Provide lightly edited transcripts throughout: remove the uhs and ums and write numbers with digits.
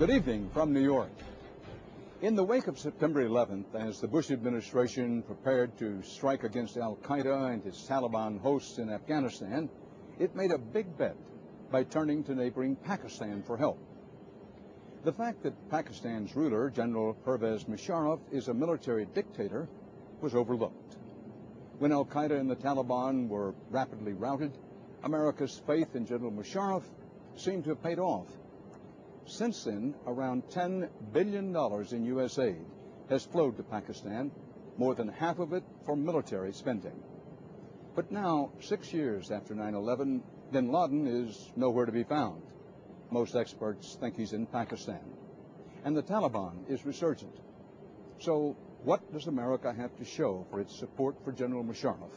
Good evening from New York. In the wake of September 11th, as the Bush administration prepared to strike against al-Qaeda and its Taliban hosts in Afghanistan, it made a big bet by turning to neighboring Pakistan for help. The fact that Pakistan's ruler, General Pervez Musharraf, is a military dictator was overlooked. When al-Qaeda and the Taliban were rapidly routed, America's faith in General Musharraf seemed to have paid off. Since then, around $10 billion in U.S. aid has flowed to Pakistan, more than half of it for military spending. But now, 6 years after 9/11, bin Laden is nowhere to be found. Most experts think he's in Pakistan. And the Taliban is resurgent. So what does America have to show for its support for General Musharraf?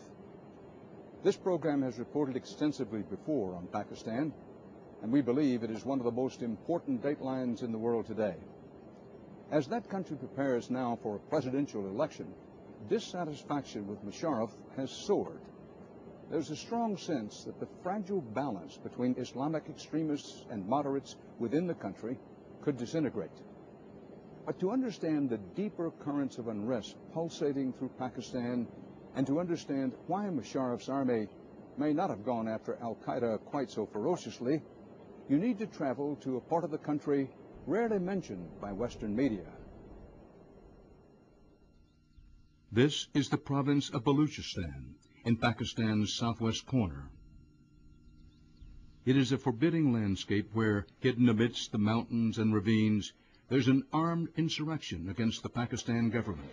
This program has reported extensively before on Pakistan, and we believe it is one of the most important datelines in the world today. As that country prepares now for a presidential election, dissatisfaction with Musharraf has soared. There's a strong sense that the fragile balance between Islamic extremists and moderates within the country could disintegrate. But to understand the deeper currents of unrest pulsating through Pakistan, and to understand why Musharraf's army may not have gone after al-Qaeda quite so ferociously, you need to travel to a part of the country rarely mentioned by Western media. This is the province of Baluchistan, in Pakistan's southwest corner. It is a forbidding landscape where, hidden amidst the mountains and ravines, there's an armed insurrection against the Pakistan government.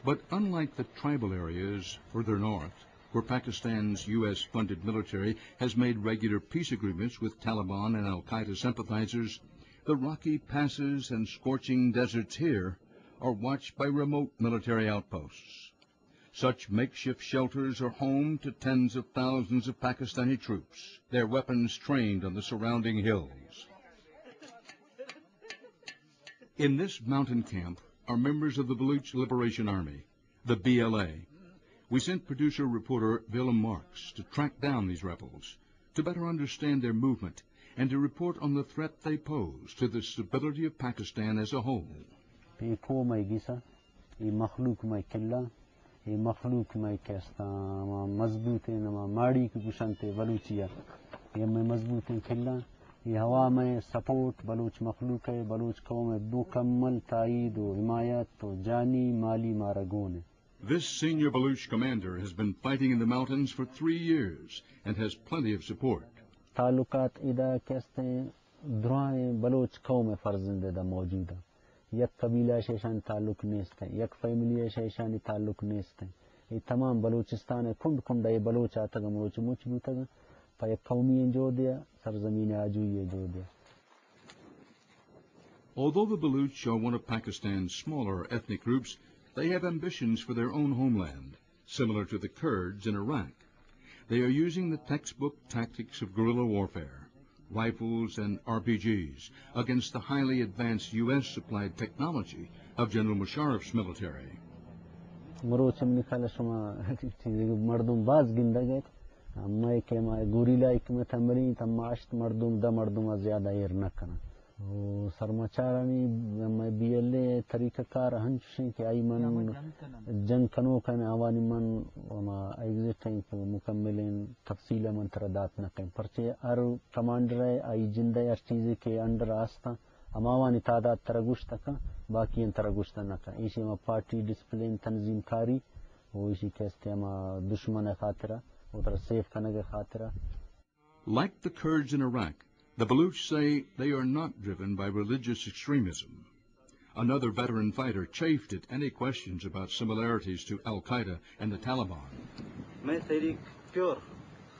But unlike the tribal areas further north, where Pakistan's U.S.-funded military has made regular peace agreements with Taliban and al-Qaeda sympathizers, the rocky passes and scorching deserts here are watched by remote military outposts. Such makeshift shelters are home to tens of thousands of Pakistani troops, their weapons trained on the surrounding hills. In this mountain camp are members of the Baluch Liberation Army, the BLA. We sent producer-reporter Willem Marks to track down these rebels, to better understand their movement, and to report on the threat they pose to the stability of Pakistan as a whole. ये मखलूक में कैसा मजबूत है नमा माड़ी की पुशंते बलूचिया ये में मजबूत है खिला ये हवा में सपोर्ट बलूच मखलूक है बलूच कौम में मुकम्मल ताईद और हिमायत तो जानी माली मारगोन है. This senior Baluch commander has been fighting in the mountains for 3 years and has plenty of support. ताल्लुकात इदा कैसे दुआएं बलूच कौम में फर्जंददा मौजूदा یک قبیله شیشان تعلق نیست یک فامیلی شیشانی تعلق نیست این تمام بلوچستان کند کند ای بلوچ آتا گمروچ موچ بوتا پا یک قومی جو دیا سرزمین آجوی جو دیا. Although the Baluch are one of Pakistan's smaller ethnic groups, they have ambitions for their own homeland, similar to the Kurds in Iraq. They are using the textbook tactics of guerrilla warfare, rifles and RPGs, against the highly advanced U.S.-supplied technology of General Musharraf's military. सरमाचारानी BLA तरीका कार हंचें कि आई मन जंग कनो कन आवानी मन वमा एग्जिस्टिंग मुकम्मलें तफसीला मन तरदात न करें परचे अर कमांडर है आई जिंदा यार चीज़ें के अंडर आस्था अमावानी तादाद तरगुश तक बाकी इन तरगुश तक न करें इसी में पार्टी डिसिप्लिन तंजीम कारी वो इसी कैसे हम दुश्मन खातिरा उधर सेफ करने के खातिरा. Like the Kurds in Iraq, the Baluch say they are not driven by religious extremism. Another veteran fighter chafed at any questions about similarities to al-Qaeda and the Taliban. मैं तहरीक प्योर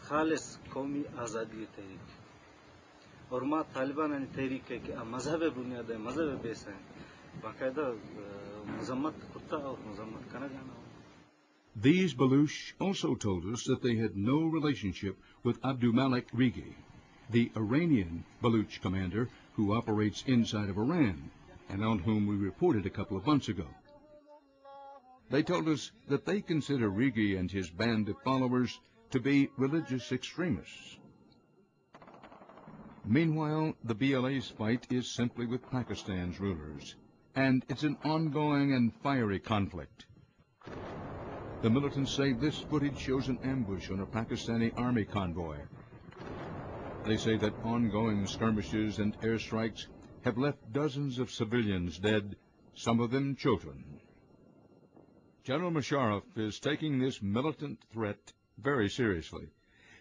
खालिस कौमी आज़ादी तहरीक और माँ तालिबान ने तहरीक है कि मज़हब बुनियाद है मज़हब बेस है बाकायदा मज़म्मत कुत्ता और मज़म्मत करना जाना. These Baluch also told us that they had no relationship with Abdul Malik Rigi, the Iranian Baluch commander who operates inside of Iran and on whom we reported a couple of months ago. They told us that they consider Rigi and his band of followers to be religious extremists. Meanwhile, the BLA's fight is simply with Pakistan's rulers, and it's an ongoing and fiery conflict. The militants say this footage shows an ambush on a Pakistani army convoy. They say that ongoing skirmishes and airstrikes have left dozens of civilians dead, some of them children. General Musharraf is taking this militant threat very seriously,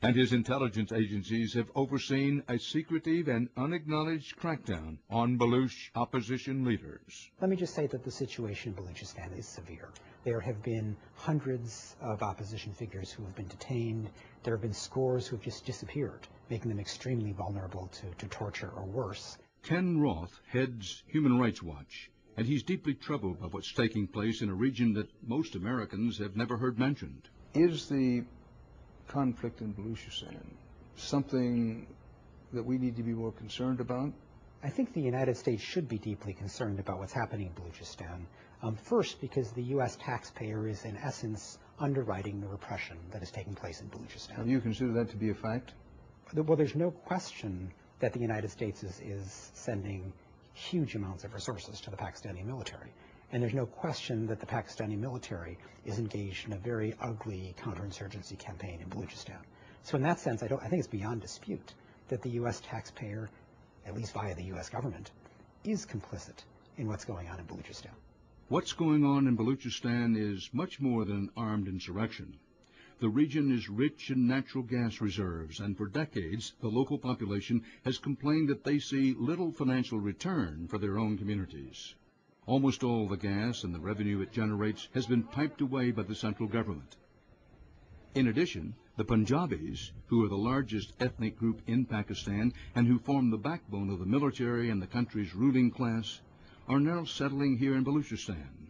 and his intelligence agencies have overseen a secretive and unacknowledged crackdown on Baloch opposition leaders. Let me just say that the situation in Balochistan is severe. There have been hundreds of opposition figures who have been detained. There have been scores who have just disappeared, making them extremely vulnerable to torture or worse. Ken Roth heads Human Rights Watch, and he's deeply troubled by what's taking place in a region that most Americans have never heard mentioned. Is the conflict in Balochistan something that we need to be more concerned about? I think the United States should be deeply concerned about what's happening in Balochistan. First, because the U.S. taxpayer is, in essence, underwriting the repression that is taking place in Balochistan. Have you considered that to be a fact? Well, there's no question that the United States is sending huge amounts of resources to the Pakistani military. And there's no question that the Pakistani military is engaged in a very ugly counterinsurgency campaign in Balochistan. So in that sense, I think it's beyond dispute that the U.S. taxpayer, at least via the U.S. government, is complicit in what's going on in Balochistan. What's going on in Balochistan is much more than an armed insurrection. The region is rich in natural gas reserves, and for decades, the local population has complained that they see little financial return for their own communities. Almost all the gas and the revenue it generates has been piped away by the central government. In addition, the Punjabis, who are the largest ethnic group in Pakistan and who form the backbone of the military and the country's ruling class, are now settling here in Balochistan.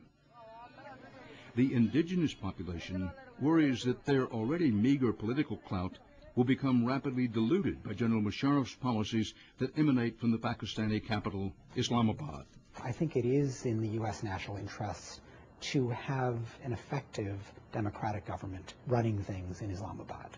The indigenous population worries that their already meager political clout will become rapidly diluted by General Musharraf's policies that emanate from the Pakistani capital, Islamabad. I think it is in the U.S. national interest to have an effective democratic government running things in Islamabad.